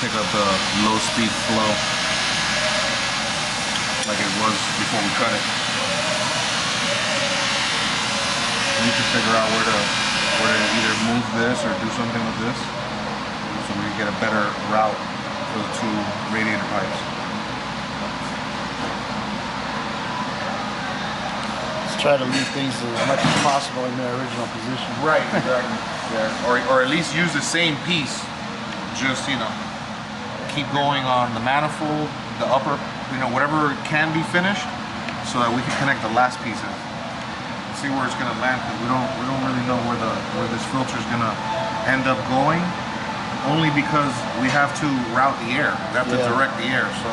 pick up the low speed flow like it was before we cut it. We need to figure out where to either move this or do something with this so we can get a better route for the two radiator pipes. Let's try to leave things as much as possible in their original position. Right, exactly. Yeah. Or at least use the same piece. Just, you know, keep going on the manifold, the upper, you know, whatever can be finished, so that we can connect the last pieces. See where it's gonna land, because we don't really know where this filter is gonna end up going. Only because we have to route the air. We have to direct the air, so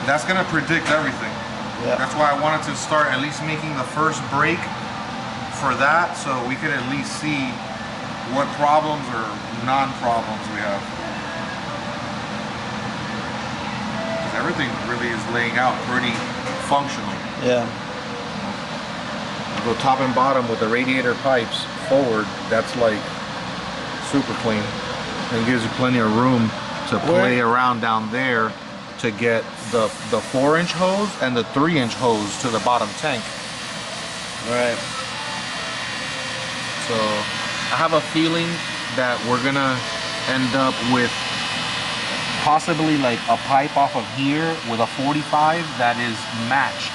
that's gonna predict everything. Yeah. That's why I wanted to start at least making the first break for that, so we could at least see what problems or non-problems we have. Because everything really is laying out pretty functionally. Yeah. Go top and bottom with the radiator pipes forward, that's like super clean. And gives you plenty of room to play around down there to get the 4-inch hose and the 3-inch hose to the bottom tank. Right. So I have a feeling that we're gonna end up with possibly like a pipe off of here with a 45 that is matched,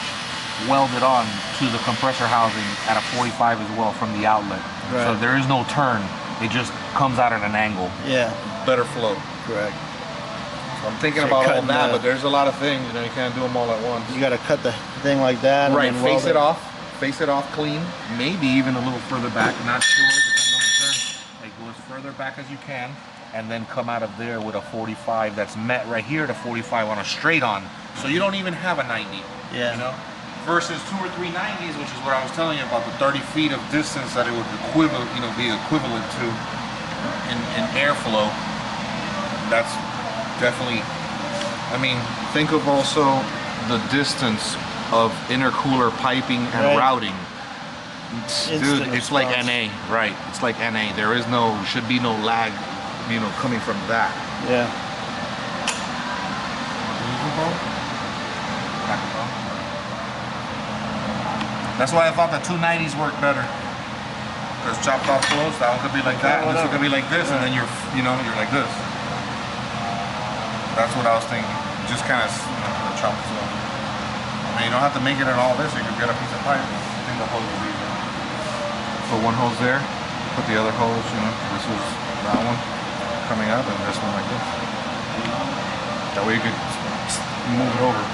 welded on to the compressor housing at a 45 as well from the outlet. Right. So there is no turn. It just comes out at an angle. Yeah. Better flow. Correct. So I'm thinking about all that, but there's a lot of things, you know, you can't do them all at once. You got to cut the thing like that. Right, and then face it off. Face it off clean. Maybe even a little further back. Not sure. Depends on the turn. Like go as further back as you can, and then come out of there with a 45 that's met right here to 45 on a straight on. So you don't even have a 90. Yeah. You know. Versus 2 or 3 90s, which is what I was telling you about, the 30 feet of distance that it would be equivalent to in airflow. That's definitely, I mean, think of also the distance of intercooler piping and routing. Dude, it's like NA, right? It's like NA. There is no, should be no lag, you know, coming from that. Yeah. That's why I thought the 290s worked better. Because chopped off close, that one could be like that, and this one could be like this, and then you're like this. That's what I was thinking. Just kind of, chop this off. I mean, you don't have to make it at all this. You could get a piece of pipe. I think the hose will be there. Put one hose there. Put the other hose, you know, this was that one coming up, and this one like this. That way you could move it over.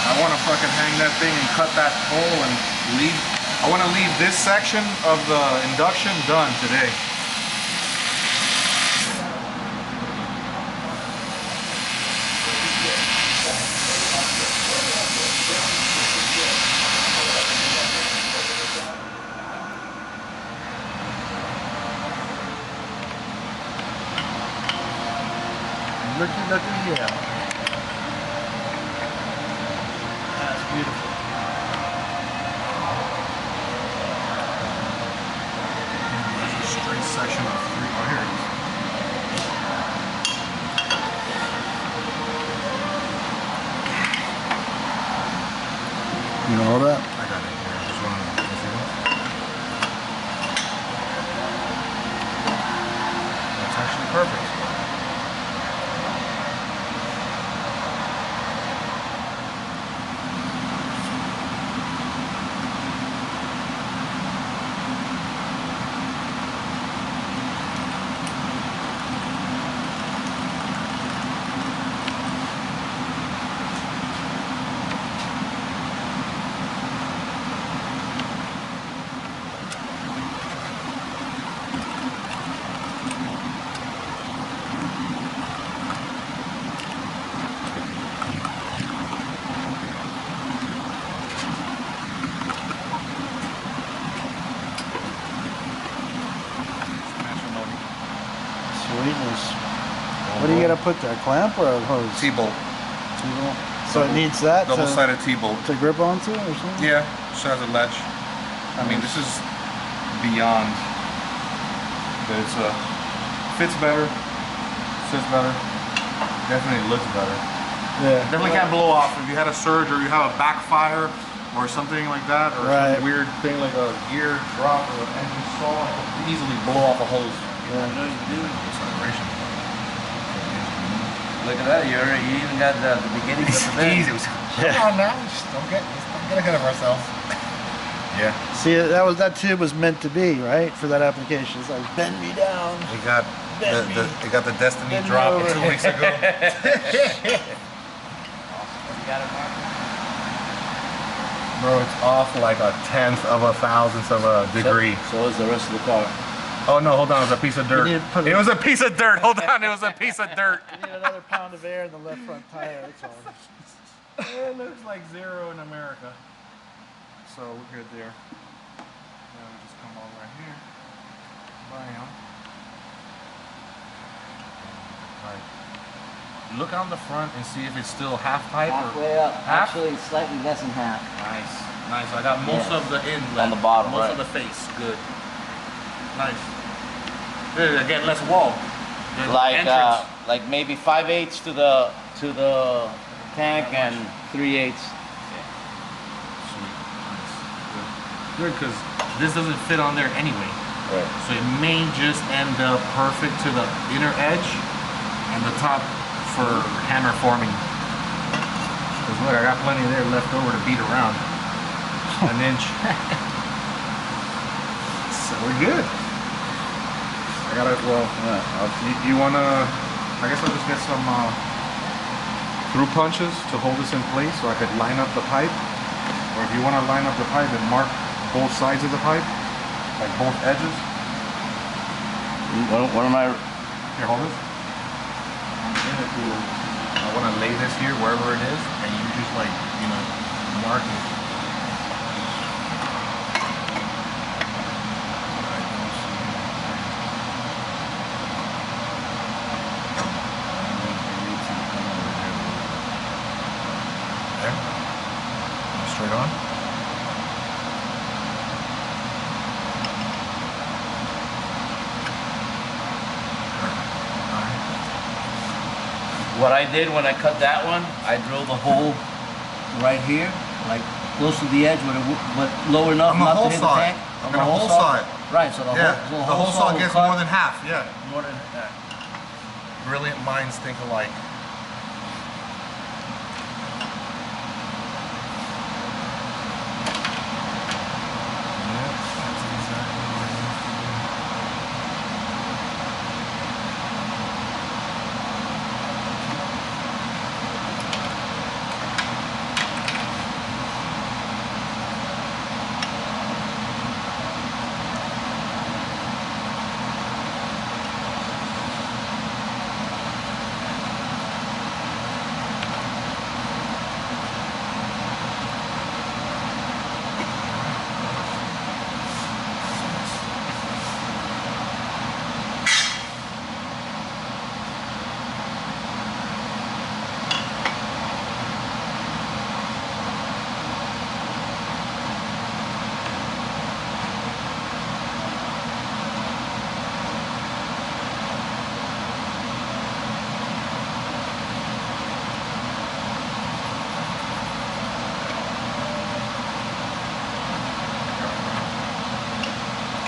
I want to fucking hang that thing and cut that hole and leave. I want to leave this section of the induction done today. Looky, yeah. Beautiful. There's a straight section of 3. Oh, here it is. You know all that? I got it here. I just want to see this. That's actually perfect. gotta put there? A clamp or a hose? T-bolt. T-bolt. So it needs that double-sided T-bolt to grip onto or something? Yeah, just has a latch. I mean, this is beyond, but it's fits better, sits better, definitely looks better. Yeah. Definitely can't blow off if you had a surge or you have a backfire or something like that, or some weird thing like a gear drop or an engine stall. I could easily blow off a hose. Yeah. I know you do. Acceleration. Look at that, you even got the beginning of the bend. Easy. Come on now, just don't get ahead of ourselves. Yeah. See, that tube was meant to be, right, for that application. It's like, bend me down. It got the Destiny drop 2 weeks ago. Bro, it's off like a 1/10 of a thousandth of a degree. So is the rest of the car. Oh no, hold on, it was a piece of dirt. It was a piece of dirt. Hold on, it was a piece of dirt. You need another pound of air in the left front tire, that's all. It looks like 0 in America. So we're good there. Now we just come over right here. Bam. Right. Look on the front and see if it's still half pipe Halfway or up. half. Actually, slightly less than half. Nice, nice. I got most of the inlet on the bottom, most of the face. Good. Nice. Again, less wall. Like maybe 5/8 to the tank and 3/8. Sweet. Nice. Good, because this doesn't fit on there anyway. Right. So it may just end up perfect to the inner edge and the top for hammer forming. Because look, I got plenty there left over to beat around. An inch. So we're good. I gotta, well, you wanna, I guess I'll just get some through punches to hold this in place so I could line up the pipe. Or if you wanna line up the pipe and mark both sides of the pipe, like both edges. What am I? Here, hold this. I want to lay this here wherever it is, and you just like, you know, mark it. There. Straight on. What I did when I cut that one, I drilled a hole right here, like close to the edge, but low enough On the not whole to hit the side. tank. On the whole side. Right, so the whole saw will gets cut more than half. Yeah. more than that. Brilliant minds think alike.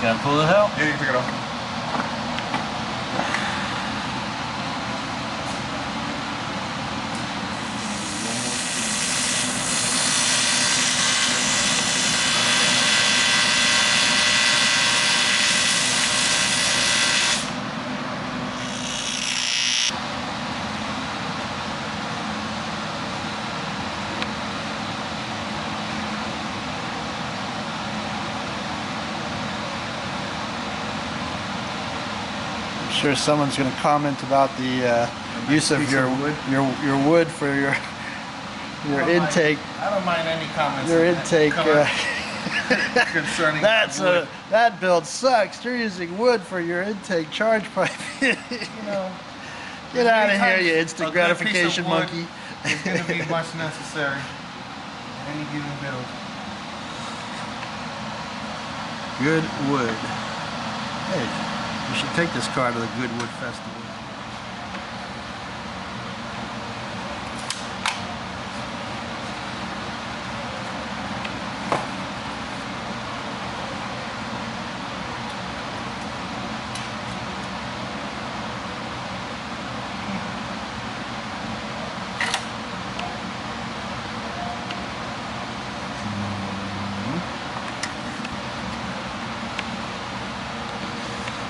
Can I pull it out? Yeah, you can take it off. I'm sure someone's going to comment about the use of your wood for your intake. I don't mind any comments. Your intake. Concerning that build sucks. You're using wood for your intake charge pipe. You know, Get out of here, Anytime you a instant good piece of gratification wood monkey. is going to be much necessary in any given build. Good wood. Hey, you should take this car to the Goodwood Festival.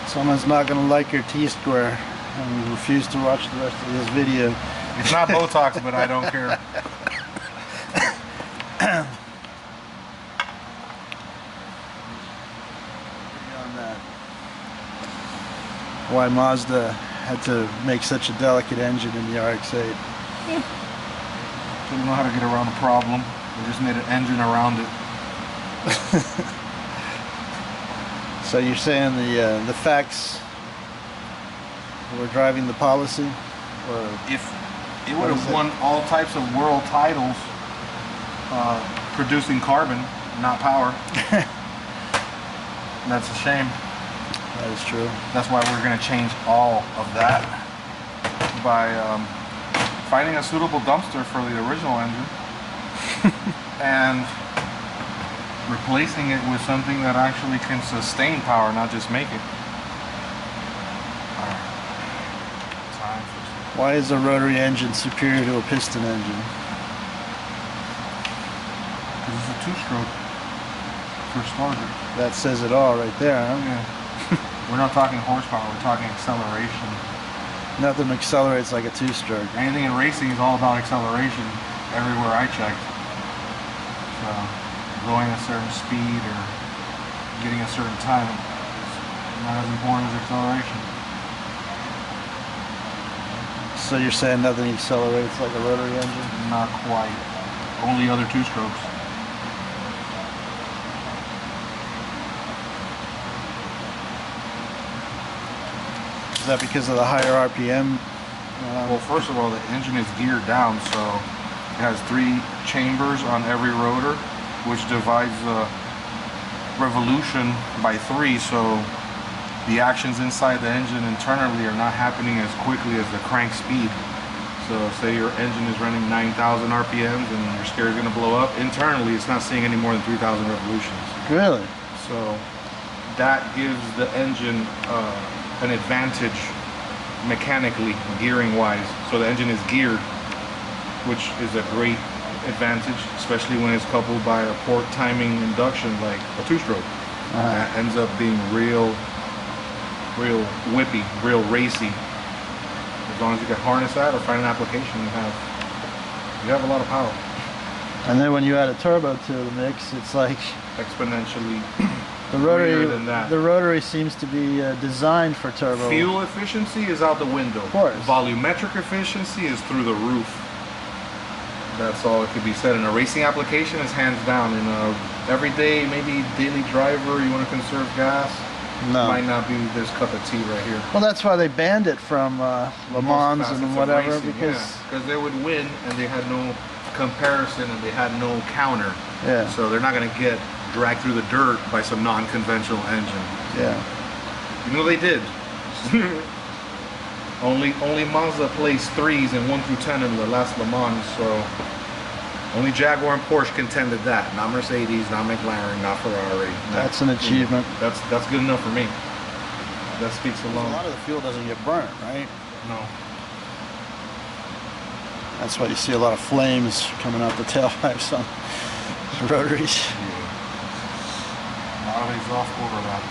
Someone's not going to like your T-square and refuse to watch the rest of this video. It's not Botox, but I don't care. On that. Why Mazda had to make such a delicate engine in the RX8. Didn't know how to get around the problem. They just made an engine around it. So you're saying the facts were driving the policy? Or If it would have won all types of world titles producing carbon, not power, that's a shame. that is true. That's why we're going to change all of that by finding a suitable dumpster for the original engine and replacing it with something that actually can sustain power, not just make it. Time for Why is a rotary engine superior to a piston engine? because it's a two-stroke for starter. That says it all right there, huh? Yeah. We're not talking horsepower, we're talking acceleration. Nothing accelerates like a two-stroke. Anything in racing is all about acceleration everywhere I checked. So going a certain speed or getting a certain time is not as important as acceleration. So you're saying nothing accelerates like a rotary engine? Not quite. Only other two strokes. Is that because of the higher RPM? Well, first of all, the engine is geared down, so it has 3 chambers on every rotor, which divides the revolution by 3, so the actions inside the engine internally are not happening as quickly as the crank speed. So say your engine is running 9,000 RPMs and your steer is going to blow up. Internally, it's not seeing any more than 3,000 revolutions. Really? So that gives the engine an advantage mechanically, gearing wise. So the engine is geared, which is a great advantage, especially when it's coupled by a port timing induction like a two-stroke. That ends up being real whippy, real racy. As long as you can harness that or find an application, you have a lot of power. And then when you add a turbo to the mix, it's like Exponentially the rotary. greater than that. The rotary seems to be designed for turbo. Fuel efficiency is out the window. Of course. Volumetric efficiency is through the roof. That's all it could be said. In a racing application, it's hands down. In a everyday, maybe daily driver, you want to conserve gas, No. might not be this cup of tea right here. Well, that's why they banned it from Le Mans Facets and of whatever, racing, because they would win and they had no comparison and they had no counter. yeah, So they're not going to get dragged through the dirt by some non-conventional engine. yeah. You know they did. Only Mazda placed 3s and 1 through 10 in the last Le Mans, so only Jaguar and Porsche contended that. Not Mercedes, not McLaren, not Ferrari. That's an achievement. That's good enough for me. That speaks A alone. lot of the fuel doesn't get burnt, right? No. That's why you see a lot of flames coming out the tailpipes on rotaries. A lot of exhaust overlap.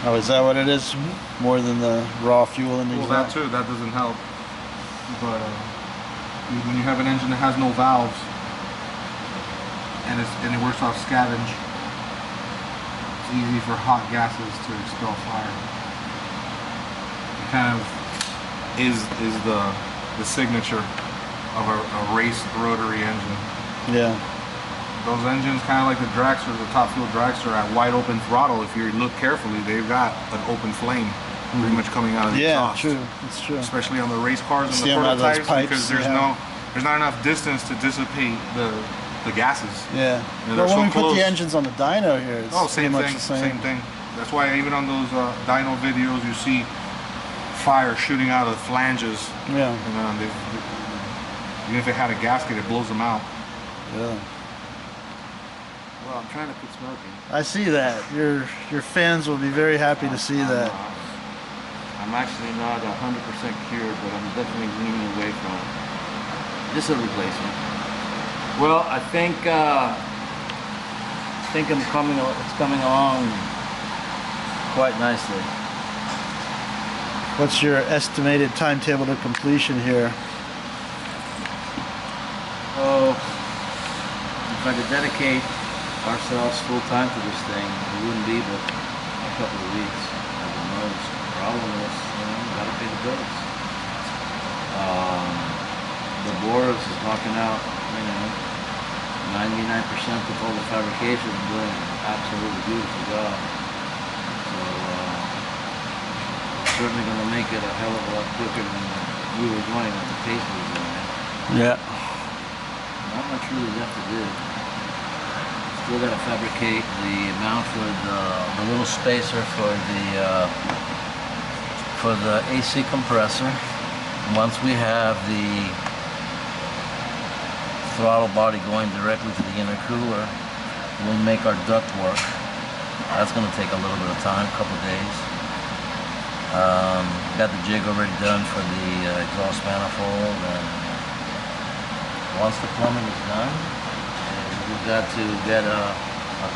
Oh, is that what it is? More than the raw fuel in the Well, that exhaust? too. That doesn't help. But when you have an engine that has no valves and it works off scavenge, it's easy for hot gases to expel fire. It kind of is the signature of a race rotary engine. Yeah. Those engines, kind of like the dragsters, the top fuel dragster, at wide open throttle, if you look carefully, they've got an open flame. pretty much coming out of the Yeah, exhaust. true. It's true. Especially on the race cars and See the 'em out of those prototypes, pipes, because yeah. there's not enough distance to dissipate the gases. Yeah. And Well, they're when so we put close. the engines on the dyno here, it's Oh, pretty same much thing, the same. same thing. That's why even on those dyno videos, you see fire shooting out of the flanges, Yeah. and even if it had a gasket, it blows them out. Yeah. Well, I'm trying to quit smoking. I see that. Your fans will be very happy to see that. I'm actually not 100% cured, but I'm definitely leaning away from it. This is a replacement. Well, I think it's coming along quite nicely. What's your estimated timetable to completion here? Oh, if I could dedicate ourselves full time to this thing, it wouldn't be but a couple of weeks at the most. The problem is, gotta pay the bills. The Boris is knocking out, 99% of all the fabrication and doing an absolutely beautiful job. So, it's certainly gonna make it a hell of a lot quicker than we were going at the pace we were going at. Yeah. Not much really left to do. Still got to fabricate the mount for the little spacer for the AC compressor. Once we have the throttle body going directly to the intercooler, we'll make our duct work. That's going to take a little bit of time, a couple days. Got the jig already done for the exhaust manifold, and once the plumbing is done, we've got to get a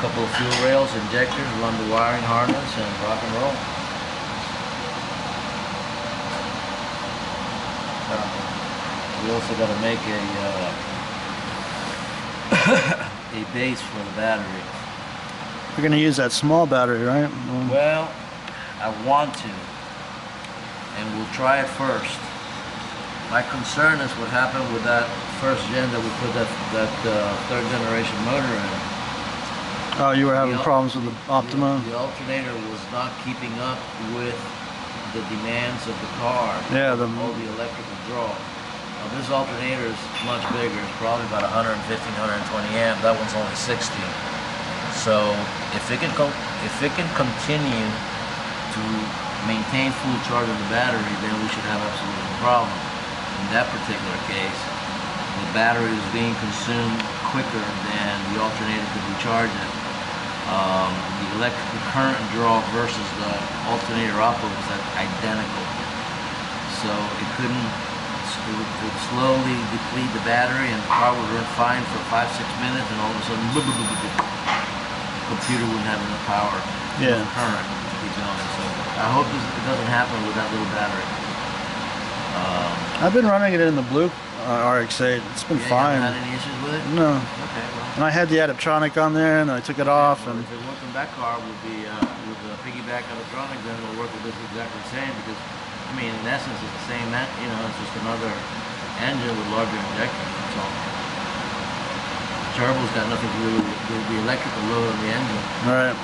couple of fuel rails, injectors, run the wiring harness, and rock and roll. We also got to make a base for the battery. You're going to use that small battery, right? Well, I want to, and we'll try it first. My concern is what happened with that first gen that we put that third generation motor in. Oh, you were having problems with the Optima? The alternator was not keeping up with the demands of the car. Yeah, all the electrical draw. Now this alternator is much bigger. It's probably about 115, 120 amp. That one's only 60. So if it can continue to maintain full charge of the battery, then we should have absolutely no problem. In that particular case, the battery is being consumed quicker than the alternator could recharge it. The electrical current draw versus the alternator output was identical. So it would slowly deplete the battery, and the car would run fine for 5-6 minutes, and all of a sudden, the computer wouldn't have enough power, current to keep going. So I hope it doesn't happen with that little battery. I've been running it in the blue RX8. It's been fine. You haven't had any issues with it? No. Okay, well. And I had the Adaptronic on there, and I took it off. Well, And if it worked on that car with the piggyback electronics, then it'll work with this exactly the same, because, I mean, in essence, it's the same, it's just another engine with larger injectors, that's all. The turbo's got nothing to do with the electrical load on the engine. right.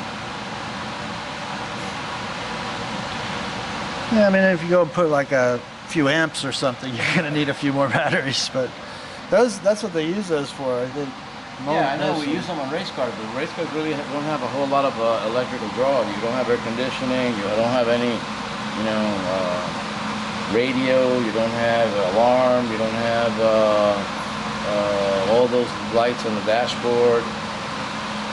Yeah, I mean, if you go and put like a few amps or something, you're gonna need a few more batteries. But that's what they use those for, I think. Yeah, I know we use them on race cars, but race cars really don't have a whole lot of electrical draw. You don't have air conditioning, you don't have any, radio, you don't have alarm, you don't have all those lights on the dashboard.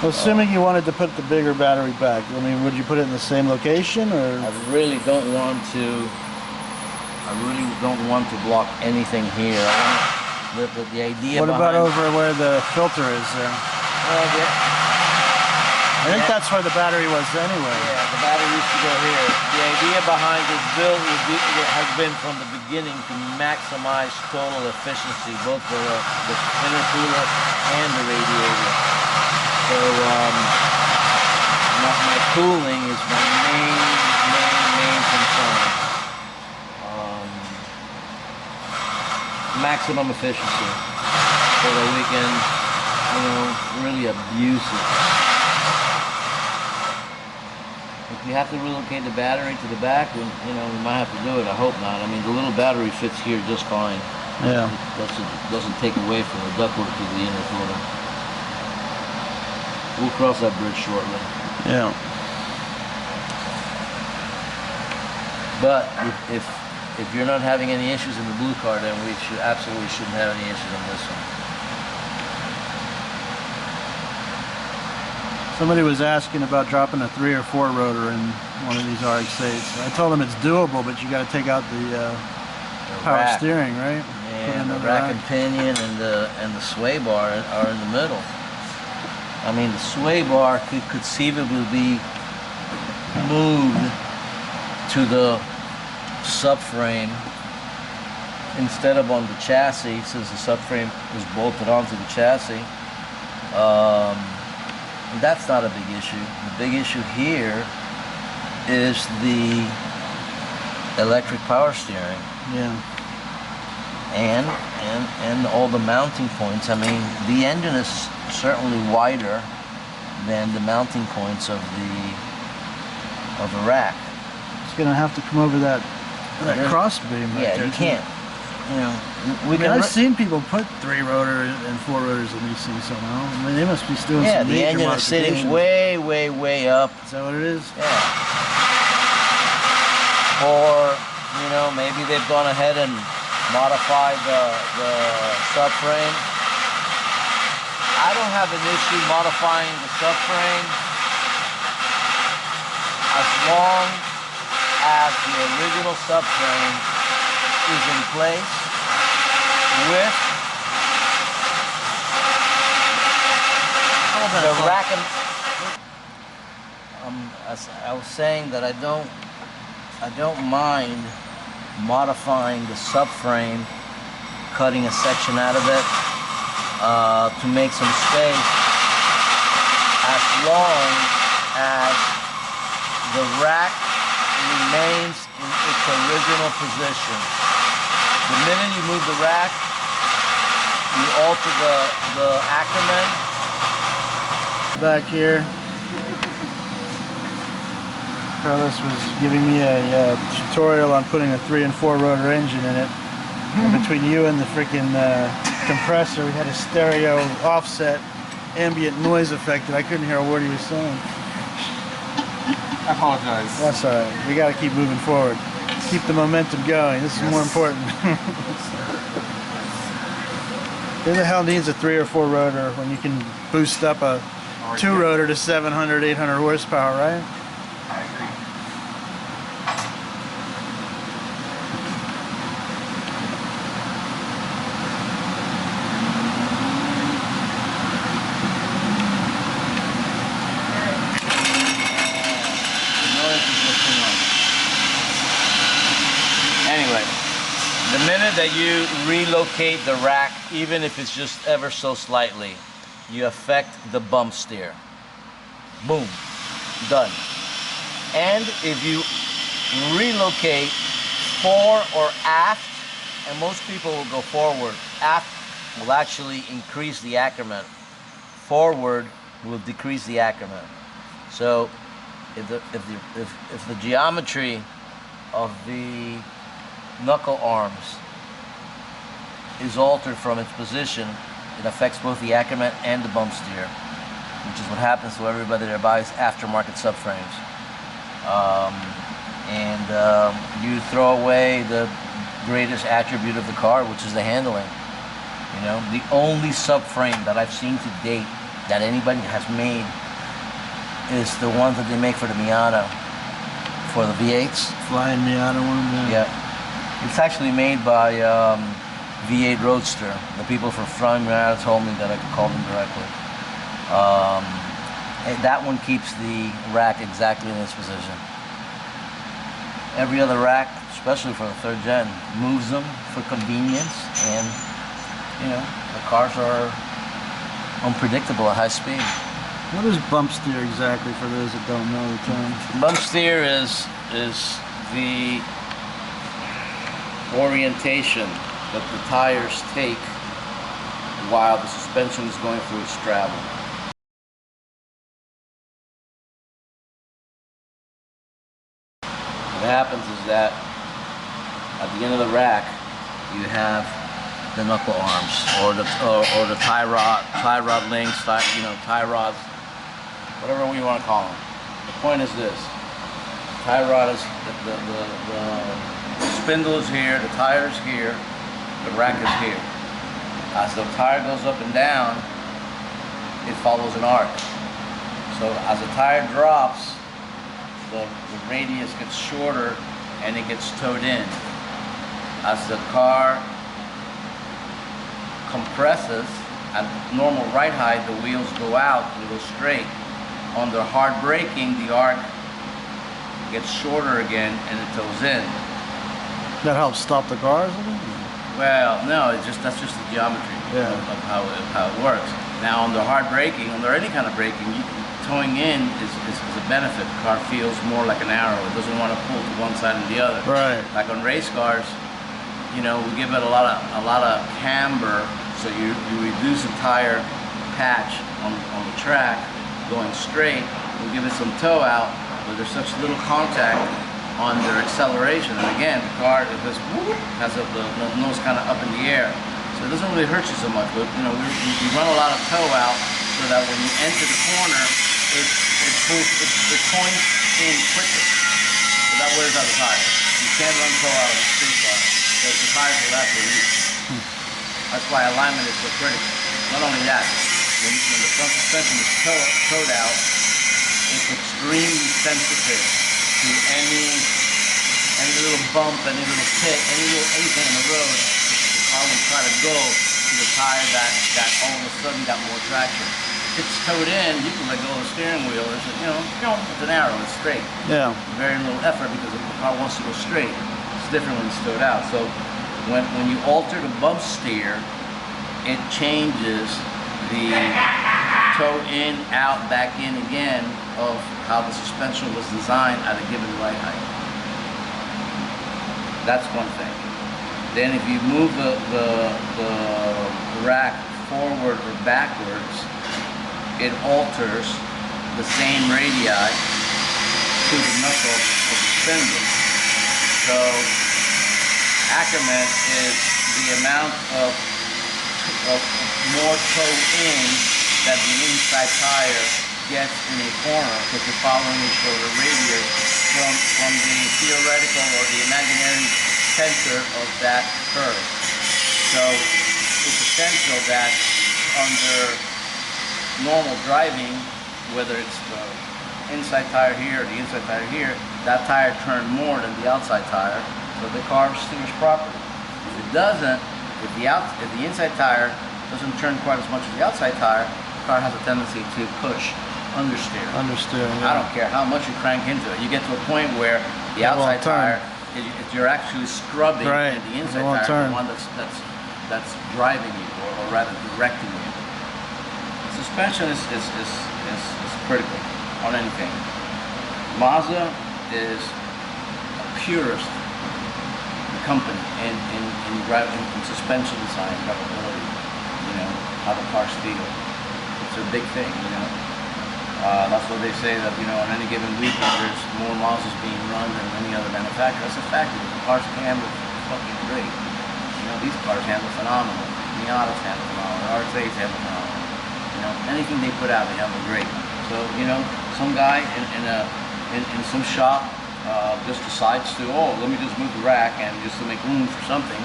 Well, assuming you wanted to put the bigger battery back, I mean, would you put it in the same location, or? I really don't want to block anything here. The idea. What about over where the filter is there? I think that's where the battery was anyway. Yeah, the battery used to go here. The idea behind this build has been from the beginning to maximize total efficiency, both for the intercooler and the radiator. So my cooling is my main concern. Maximum efficiency, so that we can, really abuse it. if you have to relocate the battery to the back, then you know we might have to do it. I hope not. I mean, the little battery fits here just fine. Yeah. It doesn't take away from the ductwork to the intercooler. We'll cross that bridge shortly. Yeah. But if you're not having any issues in the blue car, then we absolutely shouldn't have any issues on this one. Somebody was asking about dropping a 3 or 4 rotor in one of these RX8s. I told them it's doable, but you got to take out the power rack. Steering, right? And the rack and pinion and the sway bar are in the middle. I mean, the sway bar could conceivably be moved to the subframe instead of on the chassis, since the subframe is bolted onto the chassis. That's not a big issue. The big issue here is the electric power steering. Yeah. And all the mounting points. I mean, the engine is certainly wider than the mounting points of the rack. It's gonna have to come over that cross beam right Yeah, there. you can't. You know, I've seen people put 3 rotor and 4 rotors in these things somehow. I mean, they must be doing yeah, some the major engine is sitting modifications. way up. Is that what it is? Yeah. Or, you know, maybe they've gone ahead and modified the subframe. I don't have an issue modifying the subframe as long as the original subframe is in place with the rack and as I was saying that I don't mind modifying the subframe, cutting a section out of it to make some space, as long as the rack remains in its original position. The minute you move the rack, you alter the Ackerman. Back here, Carlos was giving me a tutorial on putting a 3 and 4 rotor engine in it. And between you and the freaking compressor, we had a stereo offset ambient noise effect that I couldn't hear a word he was saying. I apologize. That's all right. We got to keep moving forward. Keep the momentum going. This is more important. Who the hell needs a 3 or 4 rotor when you can boost up a 2 rotor to 700, 800 horsepower, right? I agree. Anyway, the minute that you relocate the rack, even if it's just ever so slightly, you affect the bump steer. Boom, done. And if you relocate fore or aft, and most people will go forward, aft will actually increase the Ackerman. Forward will decrease the Ackerman. So if the geometry of the knuckle arms is altered from its position, it affects both the Ackerman and the bump steer, which is what happens to everybody that buys aftermarket subframes. You throw away the greatest attribute of the car, which is the handling. You know, the only subframe that I've seen to date that anybody has made is the ones that they make for the Miata, for the V8s. Flying Miata one. Yeah. It's actually made by V8 Roadster. The people from Flying Miata told me that I could call them directly. And that one keeps the rack exactly in its position. Every other rack, especially for the 3rd gen, moves them for convenience, and you know, the cars are unpredictable at high speed. What is bump steer exactly for those that don't know the term? Bump steer is the orientation that the tires take while the suspension is going through its travel. What happens is that at the end of the rack, you have the knuckle arms, or the tie rod links, tie rods, whatever you want to call them. The point is this: tie rod is the spindle is here, the tire is here, the rack is here. As the tire goes up and down, it follows an arc. So as the tire drops, the radius gets shorter and it gets towed in. As the car compresses at normal ride height, the wheels go out and go straight. Under hard braking, the arc gets shorter again and it tows in. That helps stop the car, isn't it? Well, no, that's just the geometry of how it works. Now, under hard braking, under any kind of braking, towing in is a benefit. The car feels more like an arrow. It doesn't want to pull to one side and the other. Right. Like on race cars, we give it a lot of camber, so you reduce the tire patch on the track going straight. We give it some tow out, but there's such little contact on their acceleration, and again, the car has the nose kind of up in the air, so it doesn't really hurt you so much. But we run a lot of tow out so that when you enter the corner, it points in quicker. So that wears out the tire. You can't run tow out of a street car because the tires will last for weeks. That's why alignment is so critical. Not only that, when the front suspension is towed out, it's extremely sensitive to any little bump, any little pit, anything in the road. The car will try to go to the tire that all of a sudden got more traction. If it's towed in, you can let go of the steering wheel. It's an arrow, it's straight. Yeah. Very little effort because the car wants to go straight. It's different when it's towed out. So when you alter the bump steer, it changes the tow in, out, back in again of how the suspension was designed at a given ride height. That's one thing. Then if you move the rack forward or backwards, it alters the same radii to the knuckle of the spindle. So accrement is the amount of more tow in that the inside tire gets in a corner because you're following a shorter radius from the theoretical or the imaginary center of that curve. So it's essential that under normal driving, whether it's the inside tire here or the inside tire here, that tire turned more than the outside tire, so the car steers properly. If it doesn't, if the inside tire doesn't turn quite as much as the outside tire, the car has a tendency to push understeer. Understeer. Yeah. I don't care how much you crank into it. You get to a point where the outside tire, you're actually scrubbing, right. And the inside tire is the one that's driving you, or rather directing you. Suspension is critical on anything. Mazda is a purist company in suspension design, capability. How the cars feel. It's a big thing. That's what they say that on any given weekend there's more Mazdas being run than any other manufacturer. That's a fact. The cars handle fucking great. These cars handle phenomenal. Miatas handle phenomenal. RX8s handle phenomenal. Anything they put out, they handle great. So some guy in some shop just decides to, let me just move the rack and just to make room for something.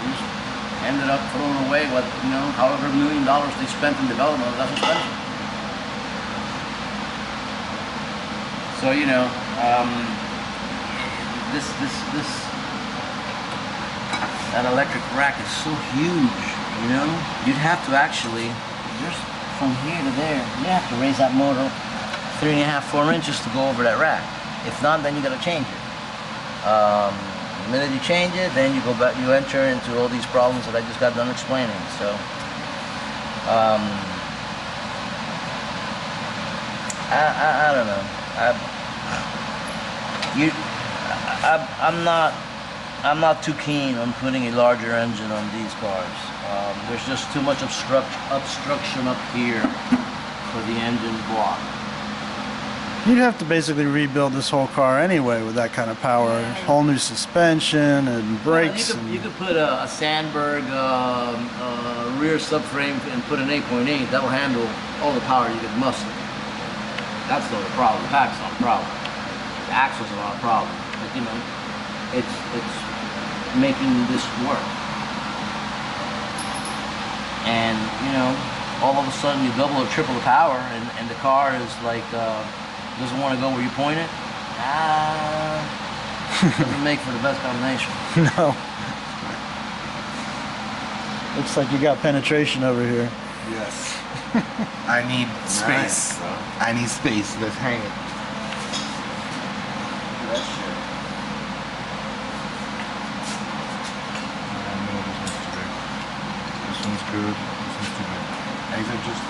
Just ended up throwing away what however $1 million they spent in development of that suspension. So that electric rack is so huge. You'd have to actually just from here to there. You have to raise that motor 3.5, 4 inches to go over that rack. If not, then you got to change it. The minute you change it, then you go back. You enter into all these problems that I just got done explaining. So. I don't know. I'm not too keen on putting a larger engine on these cars. There's just too much obstruction up here for the engine block. You'd have to basically rebuild this whole car anyway with that kind of power. Whole new suspension and brakes. You could put a Sandberg rear subframe and put an 8.8. That will handle all the power you could muster. That's not a problem. The pack's not a problem. The axles are not a problem. But you know, it's making this work. And you know, all of a sudden you double or triple the power, and the car is like doesn't want to go where you point it. Doesn't make for the best combination. No. Looks like you got penetration over here. Yes. I need space. Nice, I need space. Let's hang it. Look at that shit. This one's good. This one's too big. These are just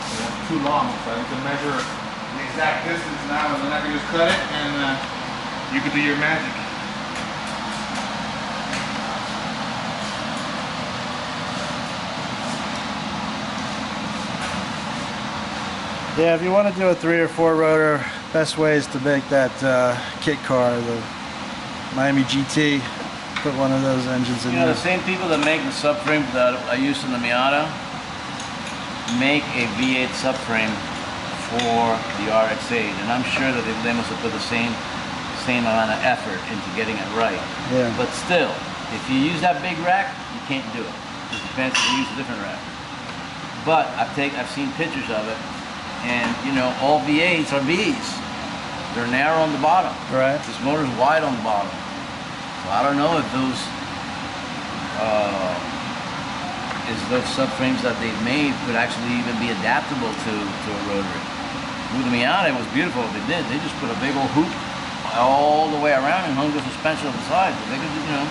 too long, so I need to measure the exact distance now, and then I can just cut it, and you can do your magic. Yeah, if you want to do a 3 or 4 rotor, best way is to make that kit car, the Miami GT. Put one of those engines in You know, there. the same people that make the subframe that I used in the Miata make a V8 subframe for the RX8, and I'm sure that they must have put the same amount of effort into getting it right. Yeah. But still, if you use that big rack, you can't do it. It depends if you use a different rack. But I've seen pictures of it, and you know, all V8s are Vs. They're narrow on the bottom. Right. This motor's wide on the bottom. So I don't know if those subframes that they've made could actually even be adaptable to a rotary. With the Miata, it was beautiful what they did. They just put a big old hoop all the way around and hung the suspension on the side. But they could, you know,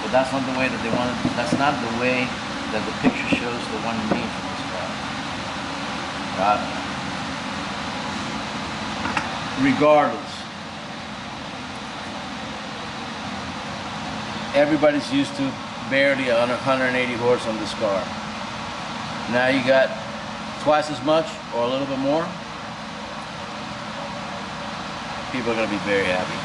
but that's not the way that they wanted. That's not the way that the picture shows the one you need for this car. God. Regardless, everybody's used to barely 180 horse on this car. Now you got twice as much or a little bit more. People are going to be very happy.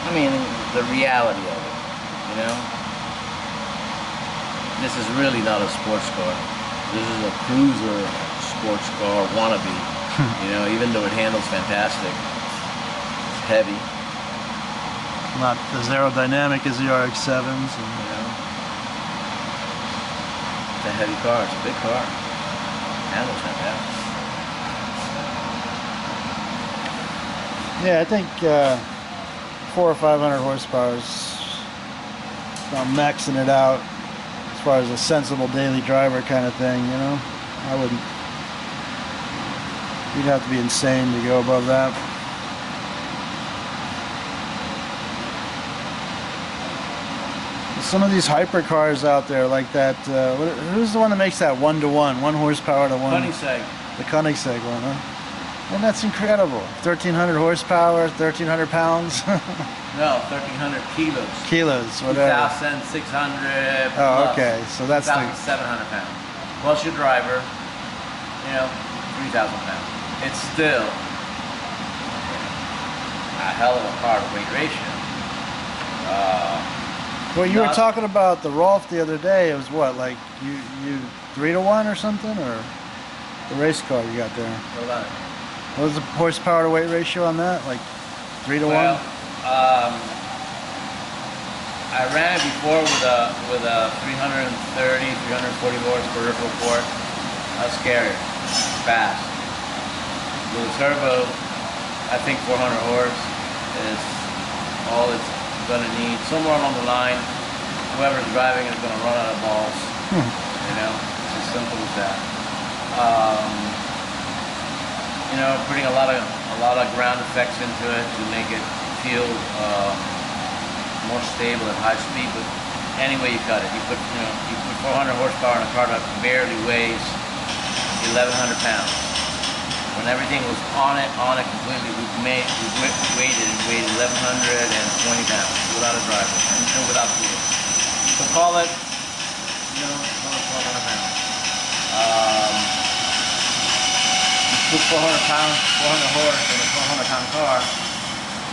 I mean, the reality of it, you know? This is really not a sports car. This is a cruiser sports car wannabe. You know, even though it handles fantastic. It's heavy. Not as aerodynamic as the RX-7s. You know? It's a heavy car. It's a big car. Handles fantastic. Yeah, I think 400 or 500 horsepower is about maxing it out as far as a sensible daily driver kind of thing, you know? I wouldn't. You'd have to be insane to go above that. Some of these hypercars out there like that, who's the one that makes that 1-to-1, 1 horsepower to 1? Koenigsegg. The Koenigsegg one, huh? And that's incredible. 1,300 horsepower, 1,300 pounds. No, 1,300 kilos. Kilos, whatever. 2,600 Oh, plus. okay. So that's the 2,700 pounds. Plus your driver, you know, 3,000 pounds. It's still a hell of a car to weight ratio. Well, you were talking about the Rolf the other day. It was what, like you 3-to-1 or something, or the race car you got there? What about it? What was the horsepower to weight ratio on that? Like 3-to-1? Well, I ran it before with a 330, 340 horse peripheral port. That's scary, fast. With a turbo, I think 400 horse is all it's gonna need. Somewhere along the line, whoever's driving is gonna run out of balls. You know, it's as simple as that. You know, putting a lot of ground effects into it to make it feel more stable at high speed. But any way you cut it, you put 400 horsepower in a car that barely weighs 1,100 pounds. When everything was on it completely, we weighed 1,120 pounds without a driver and without fuel. So call it, you know, 1,200 pounds. You put 400 pounds, 400 horse, and a 400-pound car,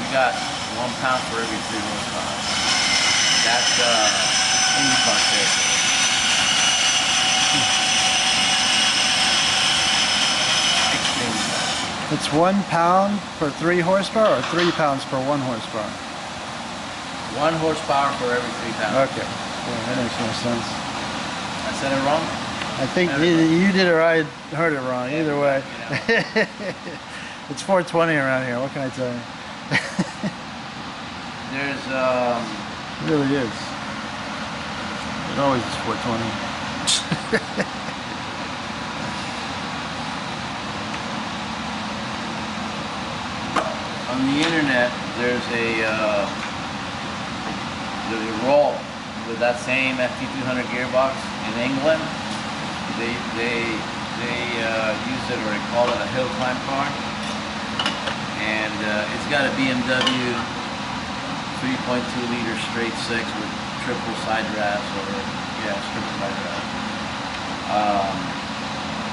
you got 1 pound for every 3 horsepower. That's IndyCar territory. Extremely fast. It's 1 pound per 3 horsepower or 3 pounds per 1 horsepower? 1 horsepower for every 3 pounds. Okay. Yeah, that makes more sense. I said it wrong? I think you did it or I heard it wrong. Either way. It's 420 around here. What can I tell you? There's It really is. It always is 420. on the internet. There's a roll with that same FT200 gearbox in England. They use it, or they call it a hill climb car, and it's got a BMW 3.2 liter straight 6 with triple side rafts, or yeah, it's triple side rafts.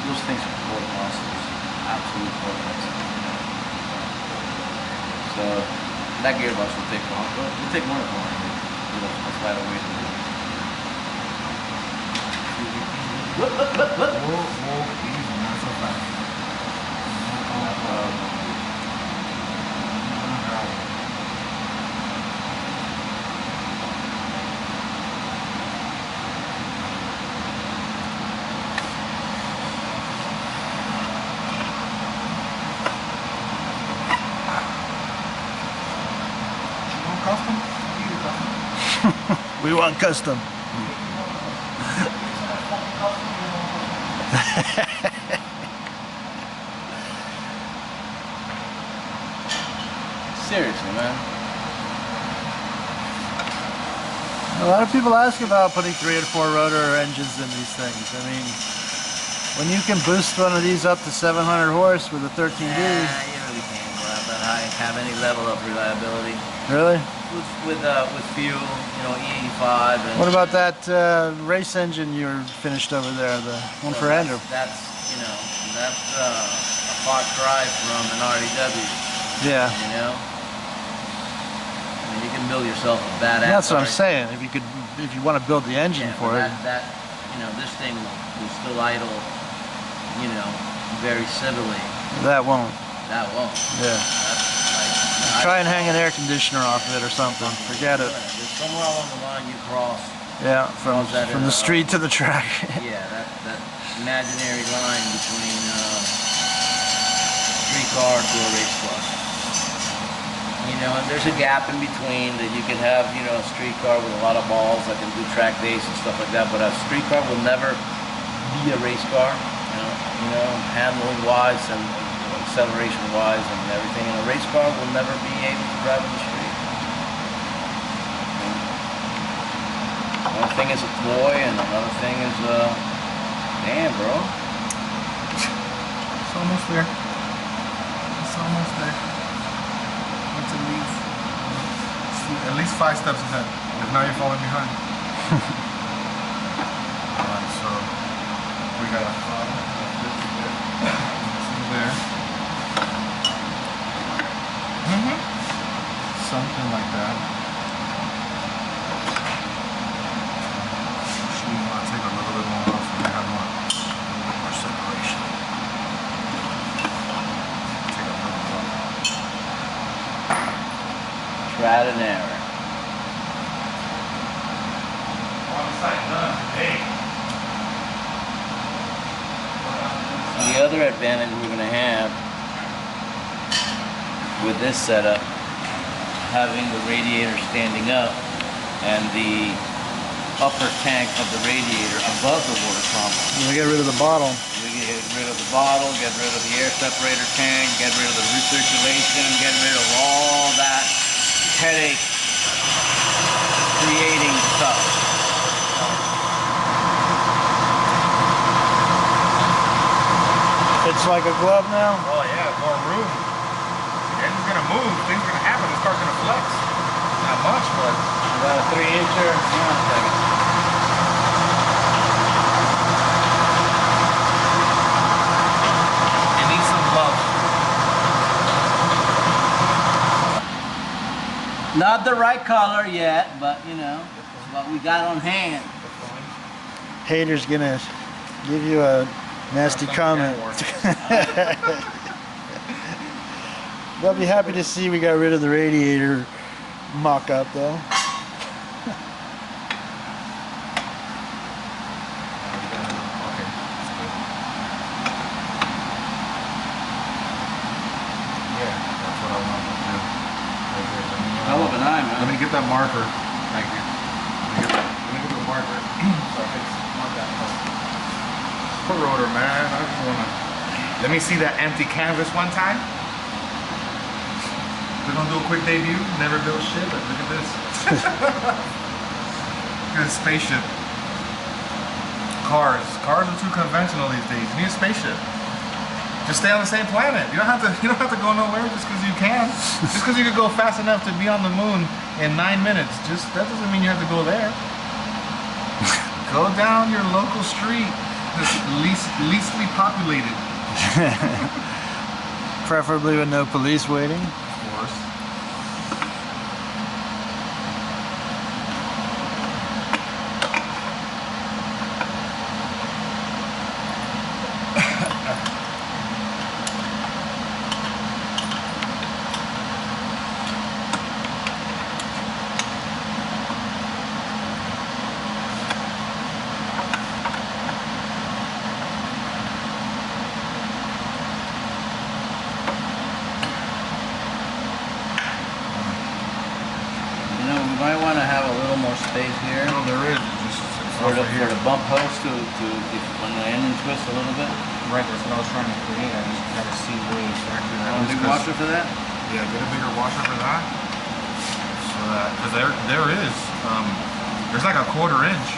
Those things are quarter monsters, absolute quarter monsters. So that gearbox will take long, but it'll take more than 400. That's why I don't wait to do it. What? Whoa, easy, not so fast. Custom? We want custom. Seriously, man. A lot of people ask about putting 3 and 4 rotor engines in these things. I mean, when you can boost one of these up to 700 horse with a 13D. You really can't go out that high and have any level of reliability. Really? With fuel, you know, E85. And What about that race engine you were finished over there, the one for Andrew? That's you know, that's a far cry from an REW. Yeah. You know, I mean, you can build yourself a badass. That's what I'm saying. If you want to build the engine for it. That you know, this thing will still idle. You know, very civilly. That won't. That won't. Yeah. Try and hang an air conditioner off of it or something. Forget it. There's somewhere along the line you cross. Yeah, from the street to the track. Yeah, that imaginary line between street car to a race car. You know, and there's a gap in between that you can have, you know, a street car with a lot of balls that can do track days and stuff like that. But a street car will never be a race car. You know, handling wise and acceleration wise and everything. And a race car will never be able to drive in the street. One thing is a toy and another thing is damn, bro. It's almost there. It's almost there. Need to leave at least 5 steps ahead. If now you're falling behind. Alright, so we got there. Something like that. Actually, you want to take a little bit more off and have more, a little bit more separation. Take a little bit off. Trial and error. The other advantage we're going to have with this setup, having the radiator standing up and the upper tank of the radiator above the water pump. We get rid of the bottle. We get rid of the bottle, get rid of the air separator tank, get rid of the recirculation, get rid of all that headache creating stuff. It's like a glove now. Oh yeah, more room. The engine's gonna move, things are gonna happen, the car's gonna flex. Not much, but About a 3-incher. Hang on a second. it needs some love. Not the right color yet, but you know, it's what we got on hand. Hater's gonna give you a nasty comment. They'll be happy to see we got rid of the radiator mock-up though. Hell of an eye, man. Let me get that marker. Thank you. Let me get the marker. So I can mark that part. Poor rotor, man. I just wanna. Let me see that empty canvas one time. We're gonna do a quick debut. Never built shit, but look at this. Look at this spaceship. Cars are too conventional these days. You need a spaceship. Just stay on the same planet. You don't have to go nowhere just because you can. Just because you could go fast enough to be on the moon in 9 minutes. That doesn't mean you have to go there. Go down your local street, that's leastly populated. Preferably with no police waiting. Of course. You might want to have a little more space here. No, there is. It's For the bump hose when the engine twists a little bit. Right, that's what I was trying to create. I just gotta see where exactly that Want a is. big washer for that? Yeah, get a bigger washer for that. So that, because there is, there's like a 1/4 inch.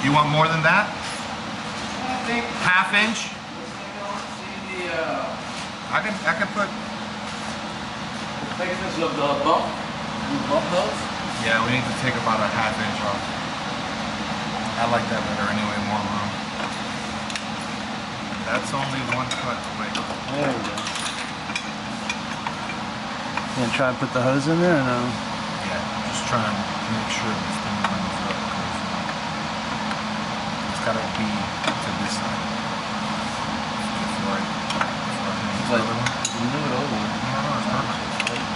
You want more than that? I think. 1/2 inch? See the I can put. thickness of the bump hose. Yeah, we need to take about a 1/2 inch off. I like that better anyway, more room. That's only one cut away. There we go. You gonna try and put the hose in there or no? Yeah, just trying to make sure this thing lines up because it's gotta be to this side. Before I But other one. you move it over. No, it's perfect.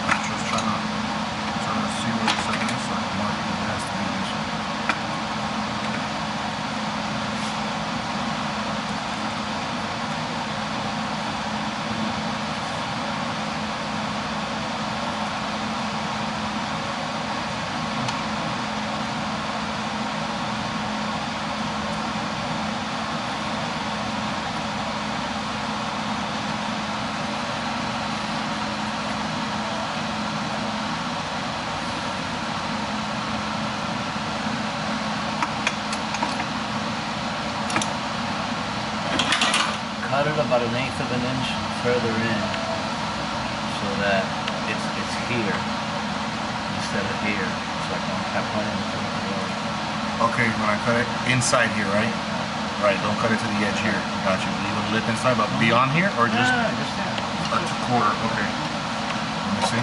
I'm just trying to see where it's at this side. Mark, it has to be this way. Cut it about 1/8 of an inch further in, so that it's here instead of here. So I can cut one in the road. Okay, when I cut it inside here, right? Right, don't cut it to the edge here. Gotcha. Leave a lip inside, but beyond here or just Ah, just there. a 1/4? Okay. Let me see.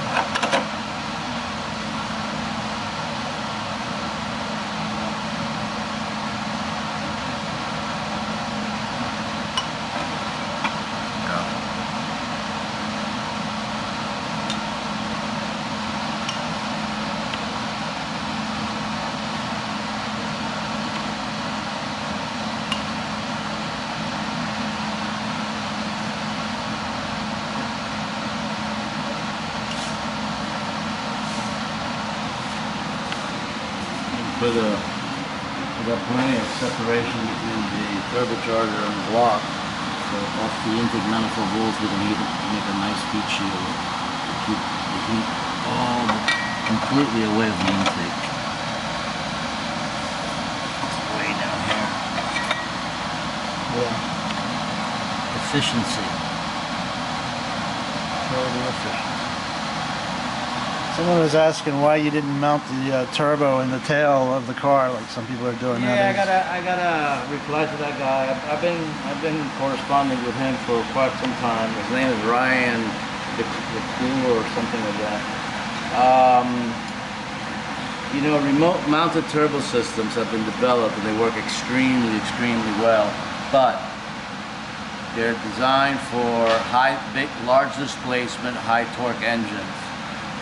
Got it. We got plenty of separation between the turbocharger and the block. So off the intake manifold walls, we can make a nice heat shield to keep the heat all completely away from the intake. It's way down here. Yeah. Efficiency. Totally efficient. Someone was asking why you didn't mount the turbo in the tail of the car like some people are doing Yeah, nowadays. I gotta reply to that guy. I've been corresponding with him for quite some time. His name is Ryan the Cool or something like that. You know, remote mounted turbo systems have been developed and they work extremely, extremely well, but they're designed for large displacement, high torque engines,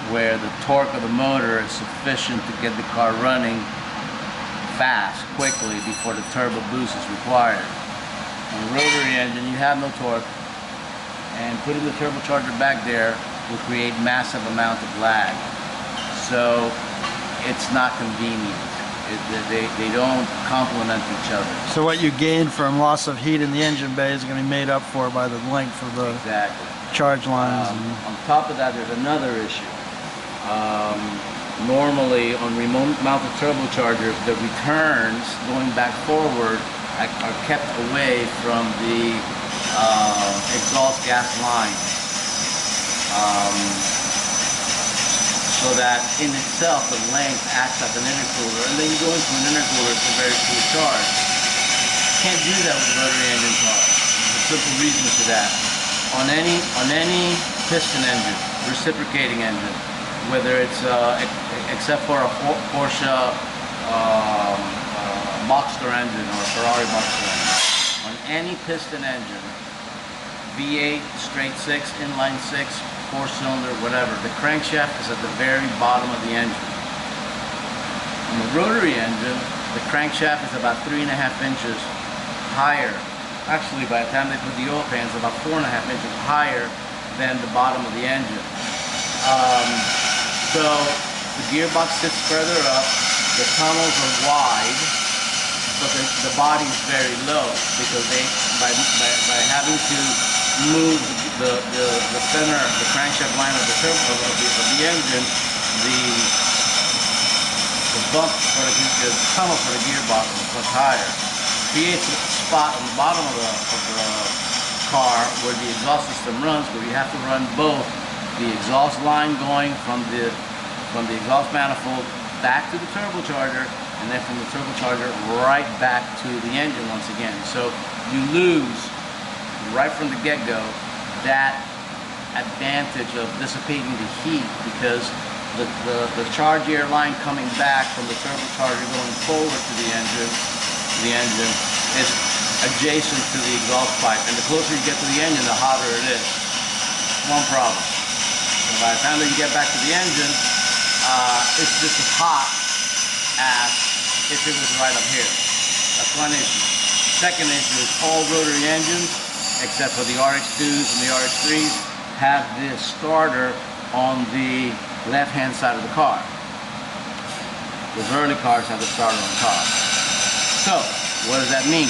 where the torque of the motor is sufficient to get the car running fast, quickly, before the turbo boost is required. On a rotary engine, you have no torque, and putting the turbocharger back there will create massive amount of lag. So it's not convenient. They don't complement each other. So what you gain from loss of heat in the engine bay is going to be made up for by the length of the Exactly. charge lines. On top of that, there's another issue. Normally on remote mounted turbochargers, the returns going back forward are kept away from the exhaust gas line. So that in itself the length acts as an intercooler, and then you go into an intercooler, it's a very cool charge. Can't do that with a rotary engine car. There's a simple reason for that. On any piston engine, reciprocating engine, whether it's except for a Porsche Boxster engine or a Ferrari Boxster engine, on any piston engine, V8, straight 6, inline 6, 4-cylinder, whatever, the crankshaft is at the very bottom of the engine. On the rotary engine, the crankshaft is about 3.5 inches higher. Actually, by the time they put the oil pans, about 4.5 inches higher than the bottom of the engine. So the gearbox sits further up, the tunnels are wide, but the body is very low because by having to move the center, the crankshaft line of the engine, the bump for the tunnel for the gearbox is much higher. Creates a spot on the bottom of the car where the exhaust system runs, where you have to run both the exhaust line going from the exhaust manifold back to the turbocharger, and then from the turbocharger right back to the engine once again. So you lose right from the get-go that advantage of dissipating the heat, because the charge air line coming back from the turbocharger going forward to the engine is adjacent to the exhaust pipe, and the closer you get to the engine, the hotter it is. One problem. So by the time that you get back to the engine, it's just as hot as if it was right up here. That's one issue. Second issue is all rotary engines, except for the RX2s and the RX3s, have this starter on the left-hand side of the car. Those early cars have the starter on top. So, what does that mean?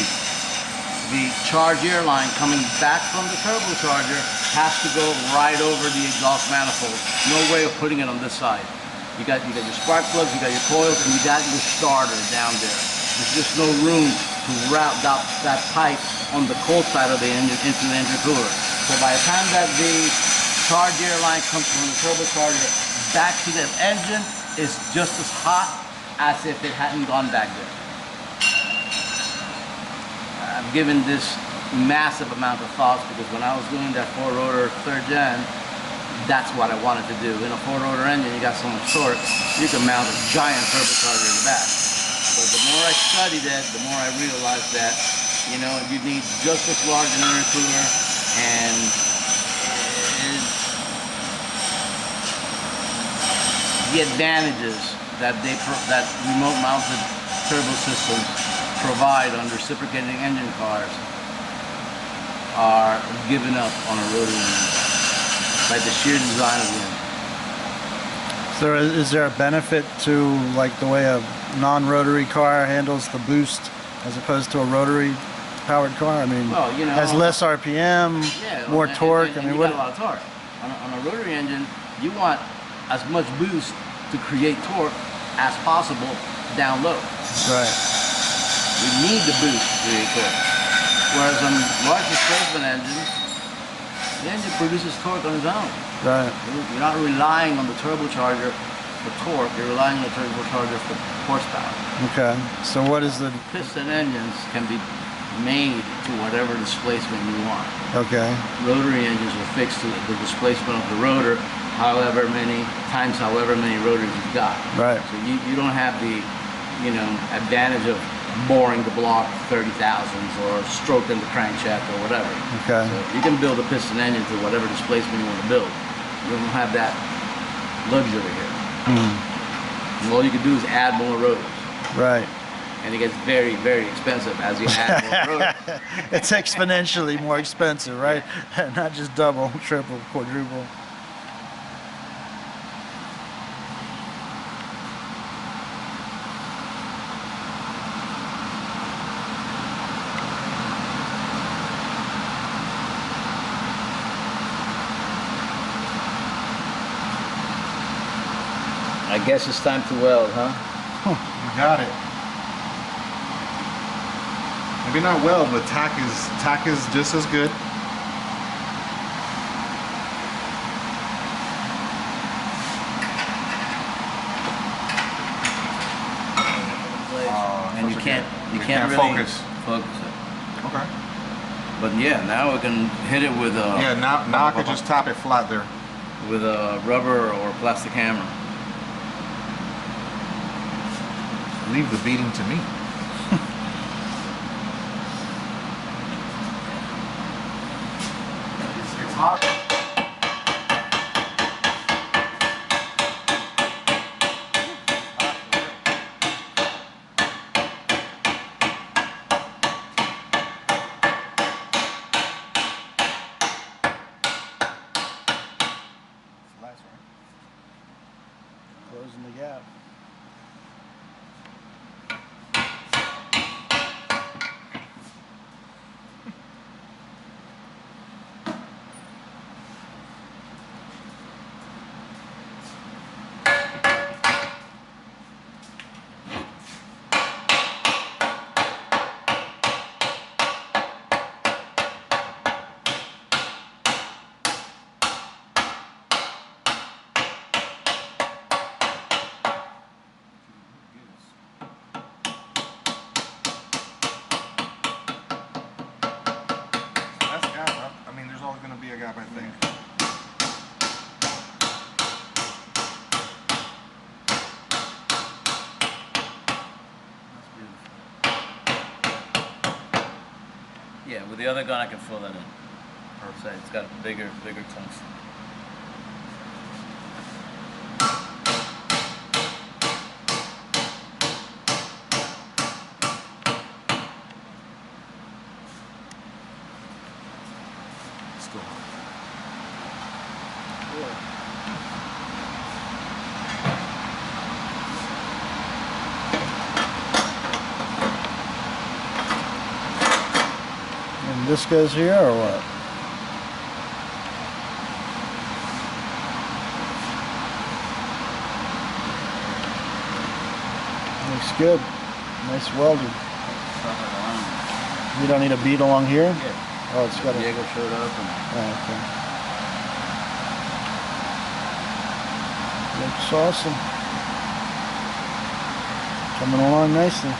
The charge air line coming back from the turbocharger has to go right over the exhaust manifold. No way of putting it on this side. You got your spark plugs, you got your coils, and you got your starter down there. There's just no room to route that pipe on the cold side of the engine into the intercooler. So by the time that the charge air line comes from the turbocharger back to the engine, it's just as hot as if it hadn't gone back there. I've given this massive amount of thoughts because when I was doing that 4-rotor 3rd gen, that's what I wanted to do. In a 4-rotor engine, you got so much torque, you can mount a giant turbocharger in the back. But the more I studied it, the more I realized that, you know, you need just as large an intercooler, and the advantages that remote mounted turbo systems provide on reciprocating engine cars are given up on a rotary engine by the sheer design of the engine. So is there a benefit to like the way a non-rotary car handles the boost as opposed to a rotary powered car? I mean, well, you know, has less RPM, more torque. And I mean, you got a lot of torque. On a rotary engine, you want as much boost to create torque as possible down low. Right. You need the boost to create torque. Whereas on large displacement engines, the engine produces torque on its own. Right. You're not relying on the turbocharger for torque, you're relying on the turbocharger for horsepower. Okay. So what is the... Piston engines can be made to whatever displacement you want. Okay. Rotary engines are fixed to the displacement of the rotor however many rotors you've got. Right. So you don't have the, you know, advantage of boring the block 30,000s or stroking the crankshaft or whatever. Okay. So you can build a piston engine to whatever displacement you want to build. You don't have that luxury here. And all you can do is add more rotors. Right. And it gets very, very expensive as you add more rotors. It's exponentially more expensive, right? Not just double, triple, quadruple. I guess it's time to weld, huh? You got it. Maybe not weld, but tack is just as good. And you can't really focus. focus it. Okay. But yeah, now we can hit it with a Yeah, now I can just tap it flat there. with a rubber or plastic hammer. Leave the beating to me. It's hot. Closing the gap. be a gap, I think. Yeah, with the other gun I can fill that in. Or say it's got a bigger tungsten. Still hot. And this goes here or what? Looks good. Nice welded. You don't need a bead along here? Yeah. Oh, it's got a... Diego showed up and... Oh, okay. Looks awesome. Coming along nicely.